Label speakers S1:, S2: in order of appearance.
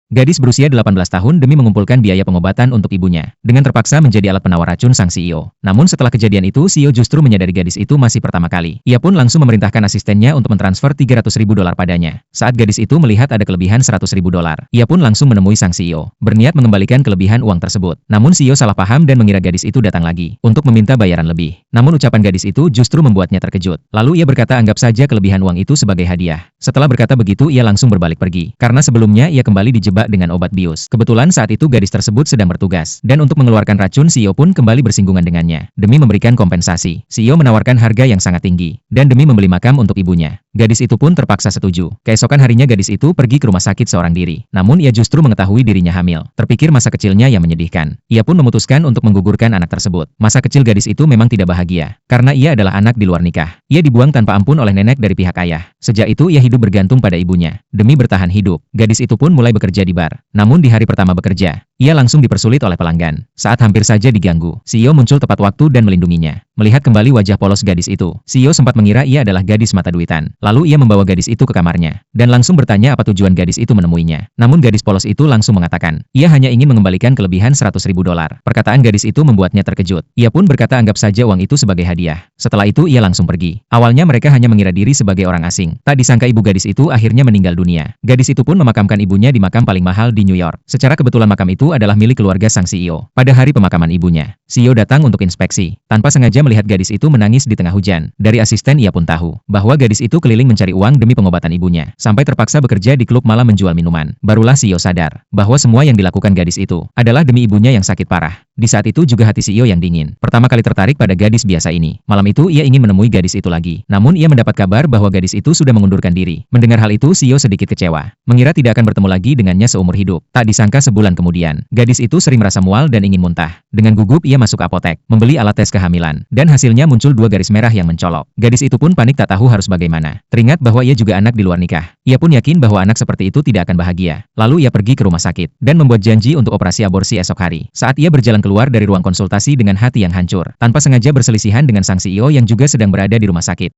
S1: Gadis berusia 18 tahun demi mengumpulkan biaya pengobatan untuk ibunya, dengan terpaksa menjadi alat penawar racun sang CEO. Namun setelah kejadian itu, CEO justru menyadari gadis itu masih pertama kali. Ia pun langsung memerintahkan asistennya untuk mentransfer $300.000 padanya. Saat gadis itu melihat ada kelebihan $100.000, ia pun langsung menemui sang CEO, berniat mengembalikan kelebihan uang tersebut. Namun CEO salah paham dan mengira gadis itu datang lagi untuk meminta bayaran lebih. Namun ucapan gadis itu justru membuatnya terkejut. Lalu ia berkata anggap saja kelebihan uang itu sebagai hadiah. Setelah berkata begitu, ia langsung berbalik pergi, karena sebelumnya ia kembali dijebak dengan obat bius. Kebetulan saat itu gadis tersebut sedang bertugas, dan untuk mengeluarkan racun CEO pun kembali bersinggungan dengannya. Demi memberikan kompensasi, CEO menawarkan harga yang sangat tinggi, dan demi membeli makam untuk ibunya. Gadis itu pun terpaksa setuju. Keesokan harinya gadis itu pergi ke rumah sakit seorang diri. Namun ia justru mengetahui dirinya hamil. Terpikir masa kecilnya yang menyedihkan. Ia pun memutuskan untuk menggugurkan anak tersebut. Masa kecil gadis itu memang tidak bahagia, karena ia adalah anak di luar nikah. Ia dibuang tanpa ampun oleh nenek dari pihak ayah. Sejak itu ia hidup bergantung pada ibunya. Demi bertahan hidup, gadis itu pun mulai bekerja di bar. Namun di hari pertama bekerja, ia langsung dipersulit oleh pelanggan. Saat hampir saja diganggu, CEO muncul tepat waktu dan melindunginya. Melihat kembali wajah polos gadis itu, CEO sempat mengira ia adalah gadis mata duitan. Lalu ia membawa gadis itu ke kamarnya, dan langsung bertanya apa tujuan gadis itu menemuinya. Namun gadis polos itu langsung mengatakan, ia hanya ingin mengembalikan kelebihan $100.000. Perkataan gadis itu membuatnya terkejut. Ia pun berkata anggap saja uang itu sebagai hadiah. Setelah itu ia langsung pergi. Awalnya mereka hanya mengira diri sebagai orang asing. Tak disangka ibu gadis itu akhirnya meninggal dunia. Gadis itu pun memakamkan ibunya di makam paling mahal di New York. Secara kebetulan makam itu adalah milik keluarga sang CEO. Pada hari pemakaman ibunya, CEO datang untuk inspeksi. Tanpa sengaja melihat gadis itu menangis di tengah hujan. Dari asisten ia pun tahu bahwa gadis itu keliling mencari uang demi pengobatan ibunya, sampai terpaksa bekerja di klub malam menjual minuman. Barulah CEO sadar bahwa semua yang dilakukan gadis itu adalah demi ibunya yang sakit parah. Di saat itu juga hati CEO yang dingin pertama kali tertarik pada gadis biasa ini. Malam itu ia ingin menemui gadis itu lagi. Namun ia mendapat kabar bahwa gadis itu sudah mengundurkan diri. Mendengar hal itu CEO sedikit kecewa. Mengira tidak akan bertemu lagi dengannya seumur hidup. Tak disangka sebulan kemudian, gadis itu sering merasa mual dan ingin muntah. Dengan gugup ia masuk apotek, membeli alat tes kehamilan. Dan hasilnya muncul 2 garis merah yang mencolok. Gadis itu pun panik tak tahu harus bagaimana. Teringat bahwa ia juga anak di luar nikah. Ia pun yakin bahwa anak seperti itu tidak akan bahagia. Lalu ia pergi ke rumah sakit, dan membuat janji untuk operasi aborsi esok hari. Saat ia berjalan keluar dari ruang konsultasi dengan hati yang hancur, tanpa sengaja berselisihan dengan sang CEO yang juga sedang berada di rumah sakit.